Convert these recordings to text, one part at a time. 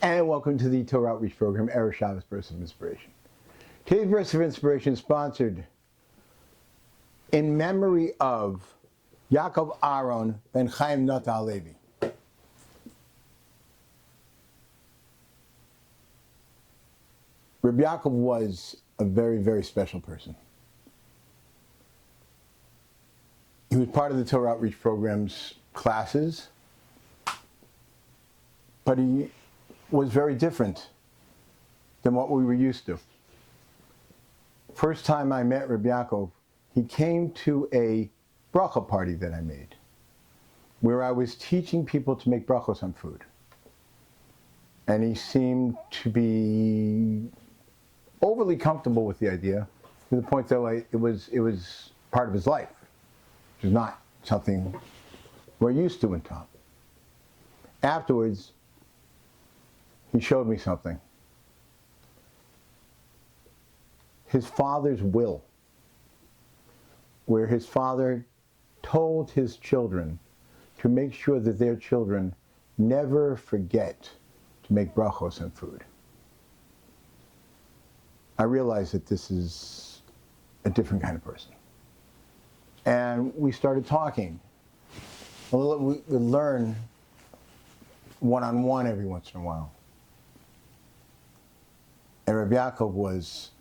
And welcome to the Torah Outreach Program, Erev Shabbos Burst of Inspiration. Today's Burst of Inspiration is sponsored in memory of Yaakov Aron ben Chaim Natta Levi. Rabbi Yakov was a very, very special person. He was part of the Torah Outreach Program's classes, but he was very different than what we were used to. First time I met Rabbi Yakov, he came to a bracha party that I made, where I was teaching people to make brachos on food. And he seemed to be overly comfortable with the idea, to the point that it was part of his life, which is not something we're used to in Tom. Afterwards, he showed me something. His father's will, where his father told his children to make sure that their children never forget to make brachos on food. I realized that this is a different kind of person. And we started talking. We learn one-on-one every once in a while. And Rabbi Yakov was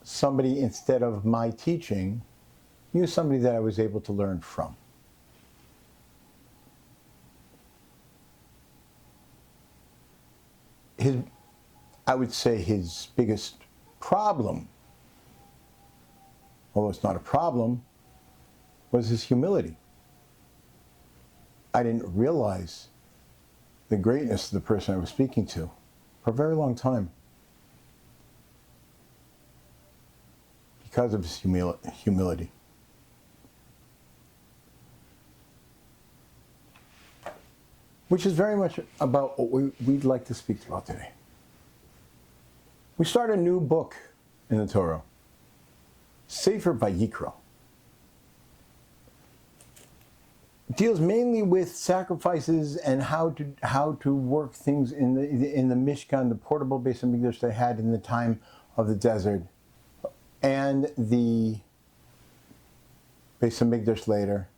somebody, instead of my teaching, he was somebody that I was able to learn from. I would say his biggest problem, although it's not a problem, was his humility. I didn't realize the greatness of the person I was speaking to for a very long time, because of his humility. Which is very much about what we'd like to speak about today. We start a new book in the Torah, Sefer Vayikra. It deals mainly with sacrifices and how to work things in the Mishkan, the portable Beis Hamikdash they had in the time of the desert, and the Beis Hamikdash later.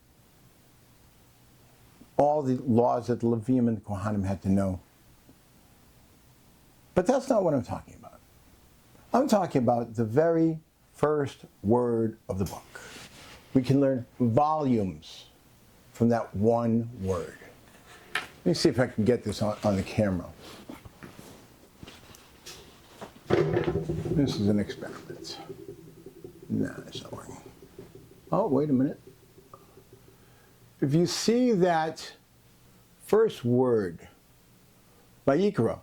All the laws that the Levim and the Kohanim had to know. But that's not what I'm talking about. I'm talking about the very first word of the book. We can learn volumes from that one word. Let me see if I can get this on the camera. This is an experiment. No, it's not working. Oh, wait a minute. If you see that first word, Vayikra,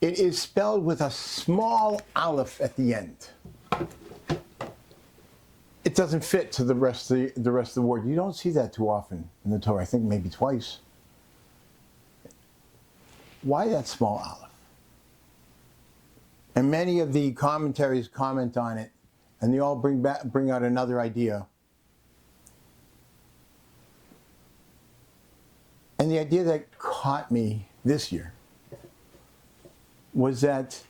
it is spelled with a small aleph at the end. It doesn't fit to the rest of the word. You don't see that too often in the Torah. I think maybe twice. Why that small aleph? And many of the commentaries comment on it, and they all bring out another idea. And the idea that caught me this year was that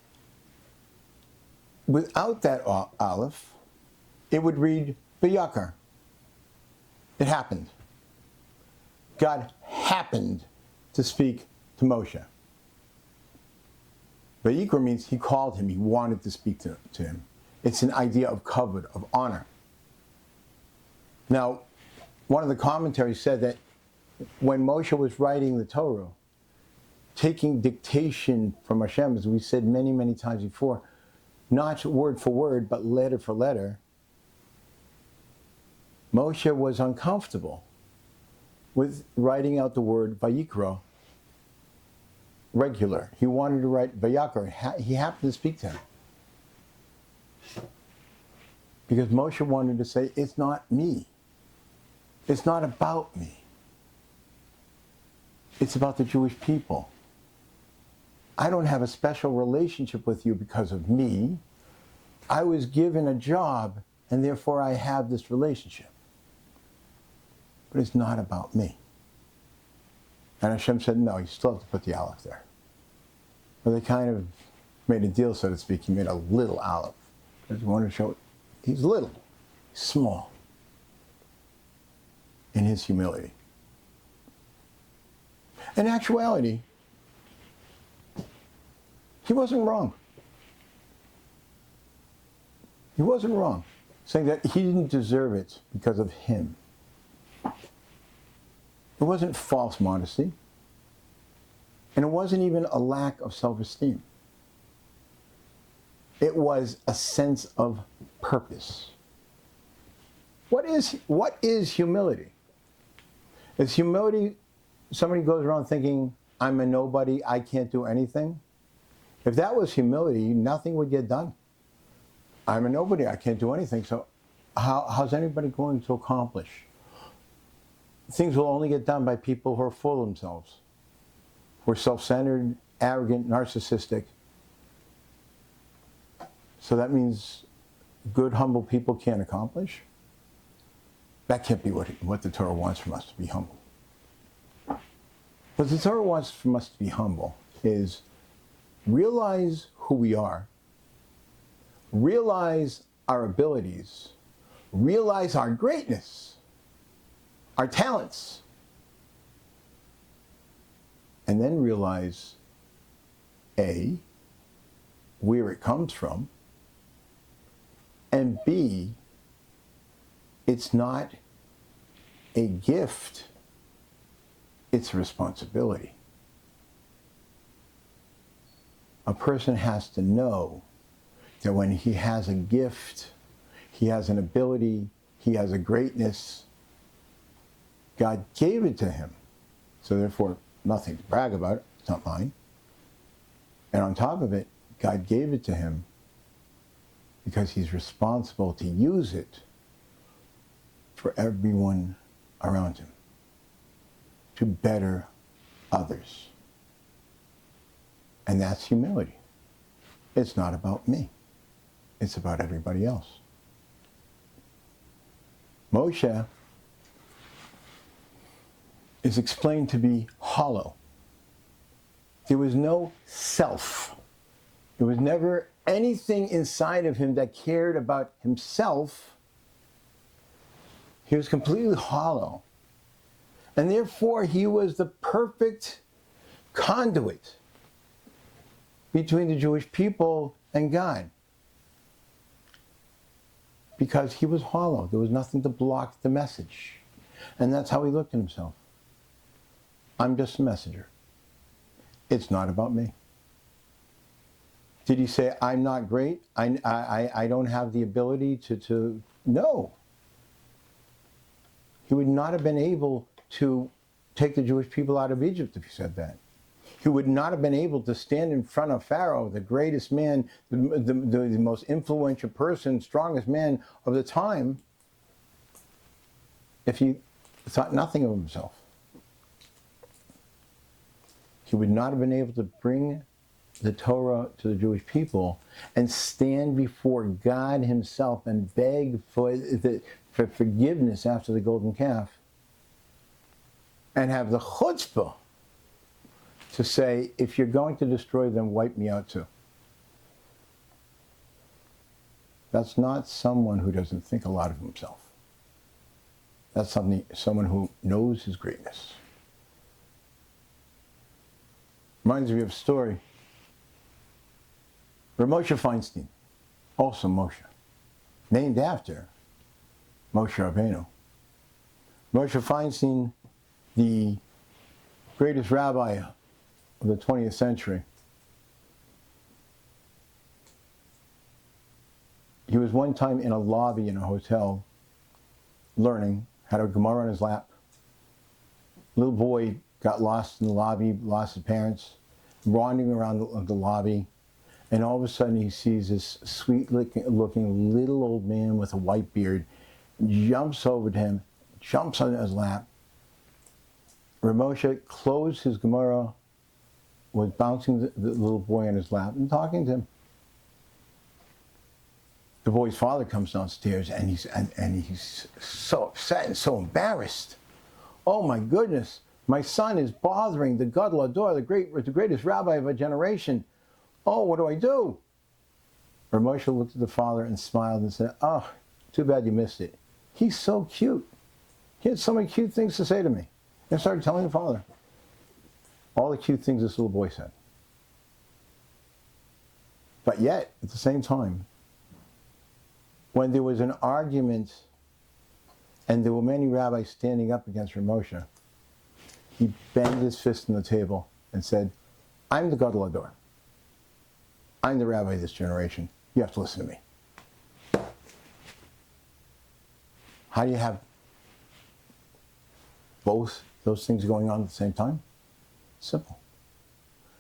without that aleph, it would read Vayikra. It happened. God happened to speak to Moshe. Vayikra means he called him, he wanted to speak to him. It's an idea of kavod, of honor. Now, one of the commentaries said that when Moshe was writing the Torah, taking dictation from Hashem, as we said many, many times before, not word for word, but letter for letter, Moshe was uncomfortable with writing out the word Vayikra regular. He wanted to write Vayikra. He happened to speak to him. Because Moshe wanted to say, it's not me. It's not about me. It's about the Jewish people. I don't have a special relationship with you because of me. I was given a job, and therefore I have this relationship. But it's not about me. And Hashem said, no, you still have to put the aleph there. But they kind of made a deal, so to speak. He made a little aleph. Because he wanted to show he's little, small, in his humility. In actuality, he wasn't wrong. He wasn't wrong, saying that he didn't deserve it because of him. It wasn't false modesty, and it wasn't even a lack of self-esteem. It was a sense of purpose. What is humility? Is humility somebody goes around thinking, I'm a nobody, I can't do anything? If that was humility, nothing would get done. I'm a nobody, I can't do anything, so how's anybody going to accomplish? Things will only get done by people who are full of themselves, who are self-centered, arrogant, narcissistic. So that means good, humble people can't accomplish? That can't be what the Torah wants from us, to be humble. What the Torah wants from us to be humble is realize who we are, realize our abilities, realize our greatness, our talents, and then realize A, where it comes from, and B, it's not a gift, it's a responsibility. A person has to know that when he has a gift, he has an ability, he has a greatness, God gave it to him. So therefore, nothing to brag about, it's not mine. And on top of it, God gave it to him because he's responsible to use it for everyone around him, to better others. And that's humility. It's not about me. It's about everybody else. Moshe is explained to be hollow. There was no self. There was never anything inside of him that cared about himself. He was completely hollow. And therefore, he was the perfect conduit between the Jewish people and God. Because he was hollow. There was nothing to block the message. And that's how he looked at himself. I'm just a messenger. It's not about me. Did he say, I'm not great? I don't have the ability to... No. He would not have been able to take the Jewish people out of Egypt if he said that. He would not have been able to stand in front of Pharaoh, the greatest man, the most influential person, strongest man of the time, if he thought nothing of himself. He would not have been able to bring the Torah to the Jewish people and stand before God himself and beg for forgiveness after the golden calf and have the chutzpah to say, if you're going to destroy them, wipe me out too. That's not someone who doesn't think a lot of himself. That's someone who knows his greatness. Reminds me of a story. Moshe Feinstein, also Moshe, named after Moshe Rabbeinu. Moshe Feinstein, the greatest rabbi of the 20th century. He was one time in a lobby in a hotel, learning, had a Gemara on his lap. Little boy got lost in the lobby, lost his parents, wandering around the lobby, and all of a sudden he sees this sweet-looking little old man with a white beard, jumps over to him, jumps on his lap. Moshe closed his Gemara, was bouncing the little boy on his lap and talking to him. The boy's father comes downstairs and he's so upset and so embarrassed. Oh my goodness, My son is bothering the Gadol Ador, the greatest rabbi of a generation. Oh, what do I do? Rav Moshe looked at the father and smiled and said, oh, too bad you missed it. He's so cute. He had so many cute things to say to me. And I started telling the father all the cute things this little boy said. But yet, at the same time, when there was an argument and there were many rabbis standing up against Rav Moshe, he banged his fist on the table and said, I'm the Gadol Ador. I'm the rabbi of this generation. You have to listen to me. How do you have both those things going on at the same time? Simple.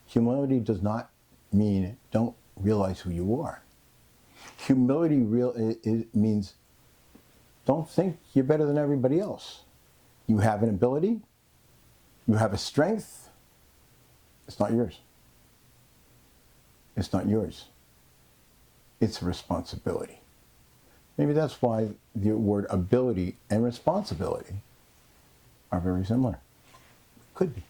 Humility does not mean don't realize who you are. Humility means don't think you're better than everybody else. You have an ability, you have a strength, it's not yours. It's not yours. It's a responsibility. Maybe that's why the word ability and responsibility are very similar. Could be.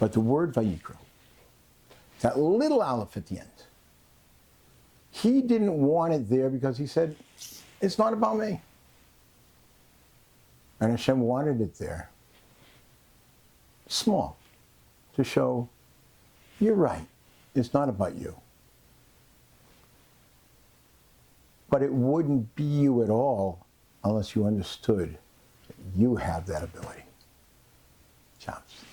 But the word Vayikra, that little aleph at the end, he didn't want it there because he said, it's not about me. And Hashem wanted it there, small, to show, you're right, it's not about you. But it wouldn't be you at all unless you understood that you have that ability. Chops.